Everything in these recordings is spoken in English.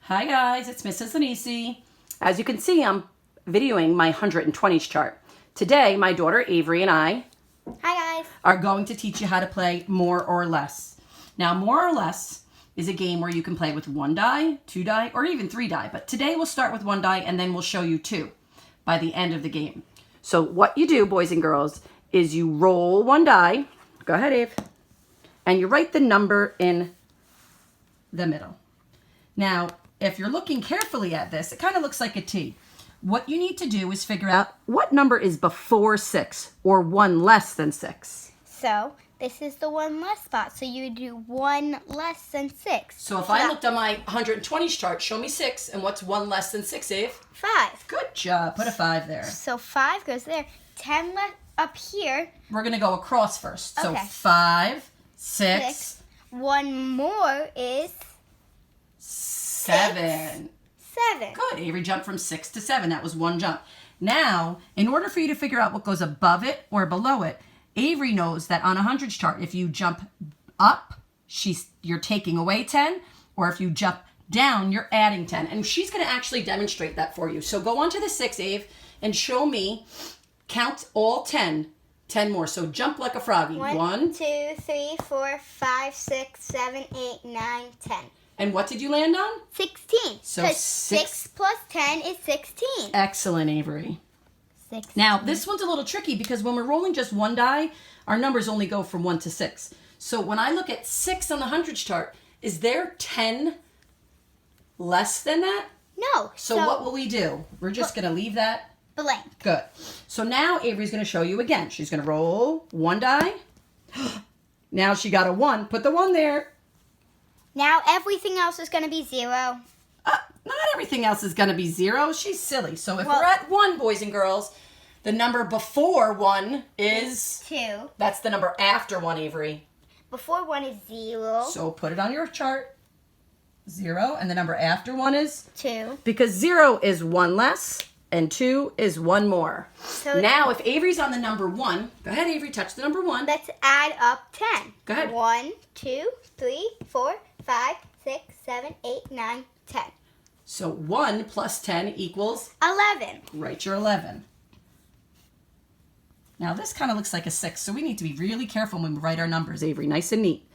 Hi guys, it's Mrs. Anisi. As you can see, I'm videoing my 120s chart. Today, my daughter Avery and I are going to teach you how to play more or less. Now, more or less is a game where you can play with 1 die, 2 die, or even 3 die. But today we'll start with 1 die and then we'll show you 2 by the end of the game. So what you do, boys and girls, is you roll 1 die. Go ahead, Ave. And you write the number in the middle. Now, if you're looking carefully at this, it kind of looks like a T. What you need to do is figure out what number is before 6 or 1 less than 6. So this is the 1 less spot. So you do 1 less than 6. So if I looked on my 120s chart, show me 6, and what's 1 less than 6, Ave? 5. Good job. Put a 5 there. So 5 goes there. 10 up here. We're going to go across first. So Okay. 5, 6. 1 more is 7. 7. Good. Avery jumped from 6 to 7. That was 1 jump. Now, in order for you to figure out what goes above it or below it, Avery knows that on a 100s chart, if you jump up, you're taking away 10, or if you jump down, you're adding 10. And she's going to actually demonstrate that for you. So go on to the 6, Ave, and show me, count all 10 more. So jump like a froggy. 1, 2, 3, 4, 5, 6, 7, 8, 9, 10. And what did you land on? 16. So 6 plus 10 is 16. Excellent, Avery. 16. Now, this one's a little tricky because when we're rolling just 1 die, our numbers only go from 1 to 6. So when I look at 6 on the 100s chart, is there 10 less than that? No. So what will we do? We're just going to leave that blank. Good. So now Avery's going to show you again. She's going to roll 1 die. Now she got a 1. Put the 1 there. Now everything else is going to be 0. Not everything else is going to be 0. She's silly. So if we're at 1, boys and girls, the number before 1 is 2. That's the number after 1, Avery. Before 1 is 0. So put it on your chart. 0. And the number after 1 is? 2. Because 0 is 1 less and 2 is 1 more. So now if Avery's on the number 1, go ahead, Avery, touch the number 1. Let's add up 10. Go ahead. 1, 2, 3, 4, 5, 6, 7, 8, 9, 10. So 1 plus 10 equals? 11. Write your 11. Now this kind of looks like a 6, so we need to be really careful when we write our numbers, Avery. Nice and neat.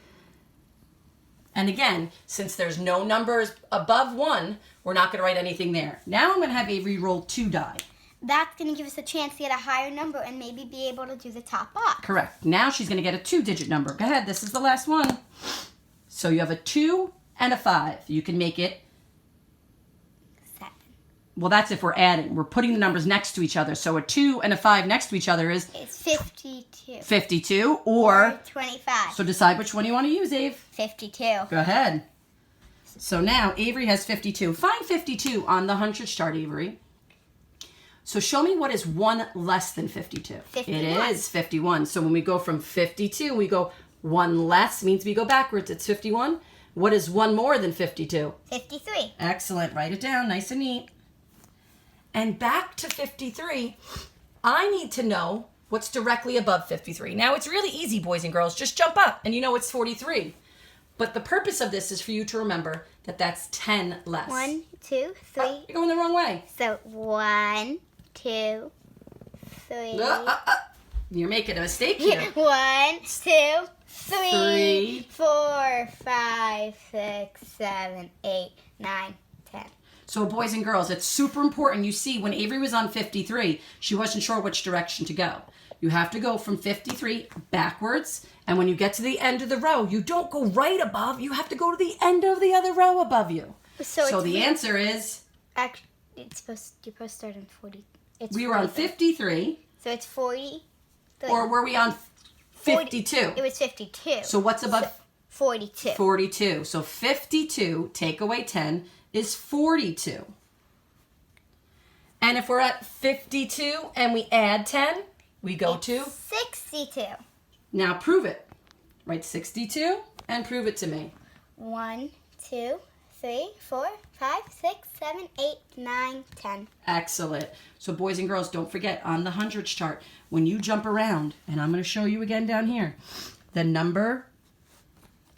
And again, since there's no numbers above 1, we're not going to write anything there. Now I'm going to have Avery roll 2 die. That's going to give us a chance to get a higher number and maybe be able to do the top box. Correct. Now she's going to get a 2-digit number. Go ahead. This is the last one. So you have a 2 and a 5. You can make it 7. Well, that's if we're adding. We're putting the numbers next to each other. So a 2 and a 5 next to each other is? It's 52. 52 or 25. So decide which one you want to use, Ave. 52. Go ahead. So now Avery has 52. Find 52 on the 100 chart, Avery. So show me what is 1 less than 52. 51. It is 51. So when we go from 52, we go 1 less means we go backwards. It's 51. What is 1 more than 52? 53. Excellent. Write it down. Nice and neat. And back to 53, I need to know what's directly above 53. Now, it's really easy, boys and girls. Just jump up and you know it's 43. But the purpose of this is for you to remember that that's 10 less. 1, 2, 3. Oh, you're going the wrong way. So 1, 2, 3. You're making a mistake here. 1, 2, 3, Three. 4, 5, 6, 7, 8, 9, 10. So, boys and girls, it's super important. You see, when Avery was on 53, she wasn't sure which direction to go. You have to go from 53 backwards. And when you get to the end of the row, you don't go right above. You have to go to the end of the other row above you. So the answer is? Actually, you're supposed to start on 40. We were on 53. So it's 40. Or were we on 52? It was 52. So what's above? 42. 42. So 52, take away 10, is 42. And if we're at 52 and we add 10, we go to? 62. Now prove it. Write 62 and prove it to me. 1, 2, 3, 4, 5, 6, 7, 8, 9, 10. Excellent. So boys and girls, don't forget on the 100s chart, when you jump around, and I'm going to show you again down here, the number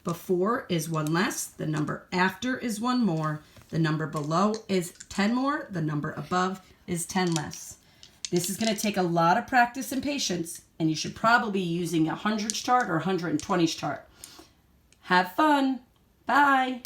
before is 1 less, the number after is 1 more, The number below is 10 more. The number above is 10 less. This is going to take a lot of practice and patience, and you should probably be using a 100s chart or 120s chart. Have fun. Bye.